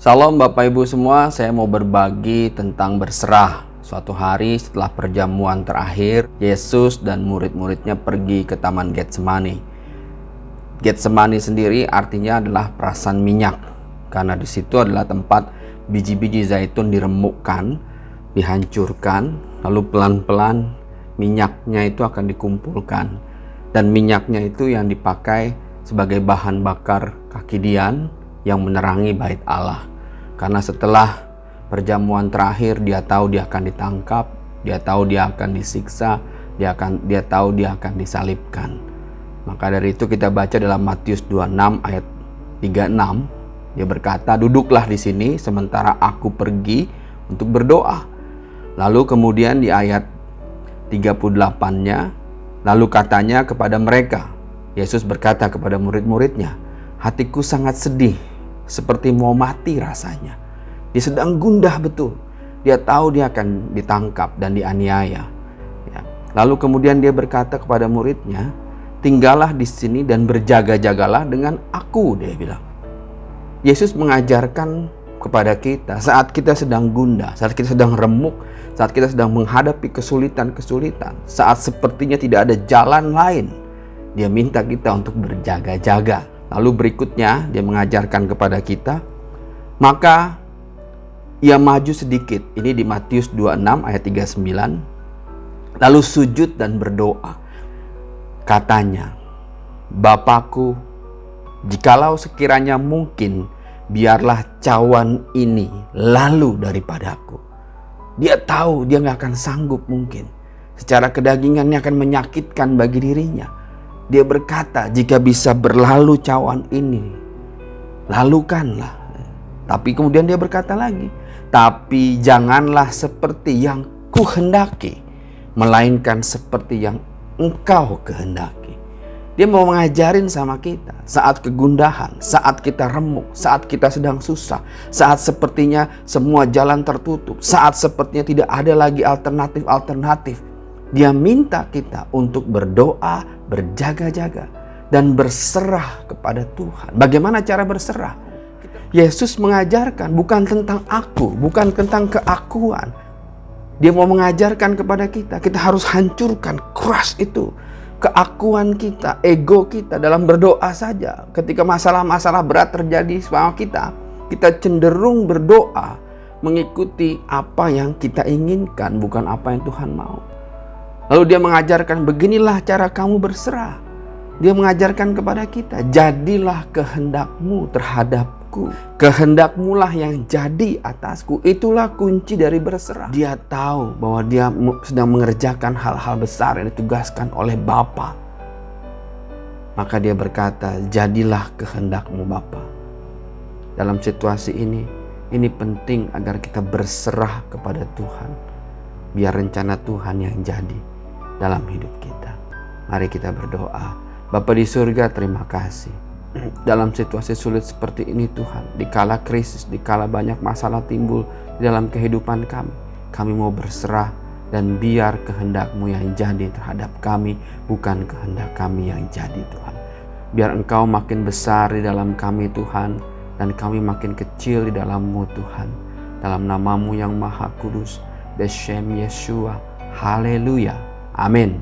Salam Bapak Ibu semua, saya mau berbagi tentang berserah. Suatu hari setelah perjamuan terakhir, Yesus dan murid-muridnya pergi ke Taman Getsemani. Getsemani sendiri artinya adalah perasan minyak, karena di situ adalah tempat biji-biji zaitun diremukkan, dihancurkan, lalu pelan-pelan minyaknya itu akan dikumpulkan. Dan minyaknya itu yang dipakai sebagai bahan bakar kaki Dian yang menerangi bait Allah. Karena setelah perjamuan terakhir dia tahu dia akan ditangkap, dia tahu dia akan disiksa, dia tahu dia akan disalibkan. Maka dari itu kita baca dalam Matius 26 ayat 36, dia berkata, "Duduklah di sini sementara aku pergi untuk berdoa." Lalu kemudian di ayat 38-nya, lalu katanya kepada mereka, Yesus berkata kepada murid-muridnya, "Hatiku sangat sedih, seperti mau mati rasanya." Dia sedang gundah betul. Dia tahu dia akan ditangkap dan dianiaya. Ya. Lalu kemudian dia berkata kepada muridnya, "Tinggallah di sini dan berjaga-jagalah dengan aku," dia bilang. Yesus mengajarkan kepada kita saat kita sedang gundah, saat kita sedang remuk, saat kita sedang menghadapi kesulitan-kesulitan, saat sepertinya tidak ada jalan lain, dia minta kita untuk berjaga-jaga. Lalu berikutnya dia mengajarkan kepada kita, maka ia maju sedikit. Ini di Matius 26 ayat 39. Lalu sujud dan berdoa. Katanya, "Bapakku, jikalau sekiranya mungkin, biarlah cawan ini lalu daripadaku." Dia tahu dia gak akan sanggup mungkin. Secara kedagingannya akan menyakitkan bagi dirinya. Dia berkata, "Jika bisa berlalu cawan ini, lalukanlah." Tapi kemudian dia berkata lagi, "Tapi janganlah seperti yang kuhendaki, melainkan seperti yang engkau kehendaki." Dia mau mengajarin sama kita saat kegundahan, saat kita remuk, saat kita sedang susah, saat sepertinya semua jalan tertutup, saat sepertinya tidak ada lagi alternatif. Dia minta kita untuk berdoa, berjaga-jaga, dan berserah kepada Tuhan. Bagaimana cara berserah? Yesus mengajarkan bukan tentang aku, bukan tentang keakuan. Dia mau mengajarkan kepada kita harus hancurkan, crush itu. Keakuan kita, ego kita dalam berdoa saja. Ketika masalah-masalah berat terjadi sama kita cenderung berdoa mengikuti apa yang kita inginkan, bukan apa yang Tuhan mau. Lalu dia mengajarkan, beginilah cara kamu berserah. Dia mengajarkan kepada kita, jadilah kehendakmu terhadapku. Kehendakmu lah yang jadi atasku. Itulah kunci dari berserah. Dia tahu bahwa dia sedang mengerjakan hal-hal besar yang ditugaskan oleh Bapa. Maka dia berkata, jadilah kehendakmu Bapa. Dalam situasi ini penting agar kita berserah kepada Tuhan. Biar rencana Tuhan yang jadi dalam hidup kita. Mari kita berdoa. Bapa di surga, terima kasih. Dalam situasi sulit seperti ini Tuhan, dikala krisis, dikala banyak masalah timbul di dalam kehidupan kami mau berserah dan biar kehendak-Mu yang jadi terhadap kami, bukan kehendak kami yang jadi Tuhan. Biar Engkau makin besar di dalam kami Tuhan, dan kami makin kecil di dalam-Mu Tuhan. Dalam nama-Mu yang Maha Kudus, Beshem Yeshua, haleluya. Amin.